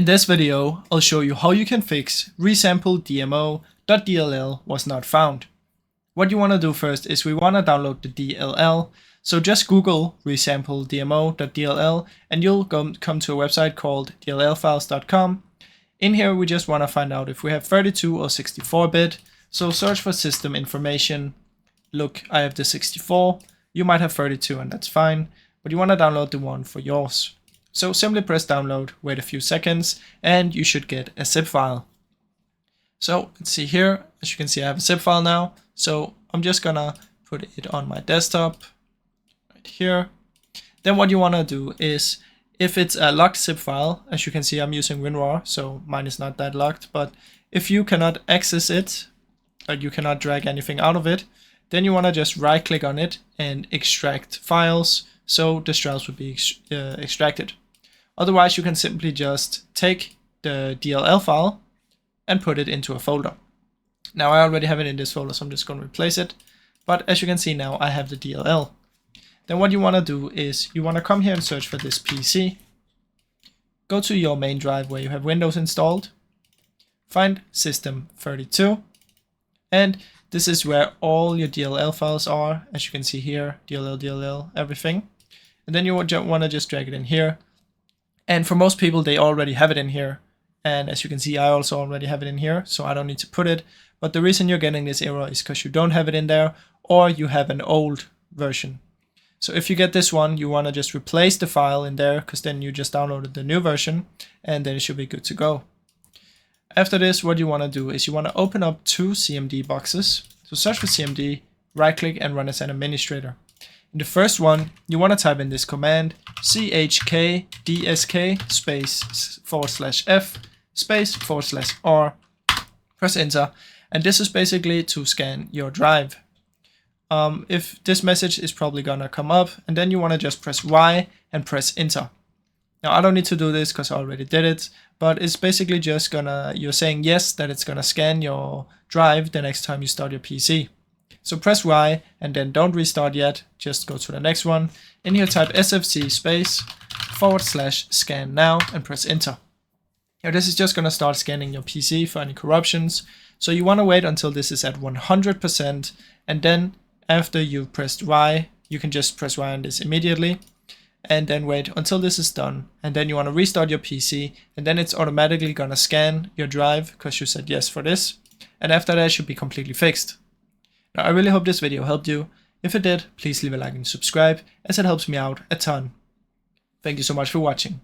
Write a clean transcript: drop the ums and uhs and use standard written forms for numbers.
this video, I'll show you how you can fix ResampleDMO.dll was not found. What you want to do first is we want to download the DLL. So just Google ResampleDMO.dll and you'll come to a website called dllfiles.com. In here we just want to find out if we have 32 or 64-bit. So search for system information. Look, I have the 64. You might have 32 and that's fine, but you want to download the one for yours. So simply press download, wait a few seconds, and you should get a zip file. So let's see here, as you can see I have a zip file now. So I'm just gonna put it on my desktop right here. Then what you wanna do is, if it's a locked zip file, as you can see I'm using WinRAR, so mine is not that locked, but if you cannot access it, or you cannot drag anything out of it, then you wanna just right click on it and extract files, so the files would be extracted. Otherwise, you can simply just take the DLL file and put it into a folder. Now I already have it in this folder, so I'm just going to replace it. But as you can see now, I have the DLL. Then what you want to do is you want to come here and search for this PC. Go to your main drive where you have Windows installed. Find System32. And this is where all your DLL files are. As you can see here, DLL, everything. And then you want to just drag it in here. And for most people, they already have it in here. And as you can see, I also already have it in here, so I don't need to put it. But the reason you're getting this error is because you don't have it in there, or you have an old version. So if you get this one, you want to just replace the file in there, because then you just downloaded the new version, and then it should be good to go. After this, what you want to do is you want to open up two CMD boxes. So search for CMD, right-click, and run as an administrator. In the first one, you want to type in this command, chkdsk space /f space /r, press enter, and this is basically to scan your drive. If this message is probably gonna come up, and then you want to just press Y and press enter. Now I don't need to do this because I already did it, but it's basically just you're saying yes that it's gonna scan your drive the next time you start your PC. So press Y and then don't restart yet, just go to the next one. In here type sfc space /scan now and press enter. Now this is just going to start scanning your PC for any corruptions. So you want to wait until this is at 100%, and then after you've pressed Y, you can just press Y on this immediately. And then wait until this is done, and then you want to restart your PC, and then it's automatically going to scan your drive because you said yes for this. And after that it should be completely fixed. Now, I really hope this video helped you. If it did, please leave a like and subscribe, as it helps me out a ton. Thank you so much for watching.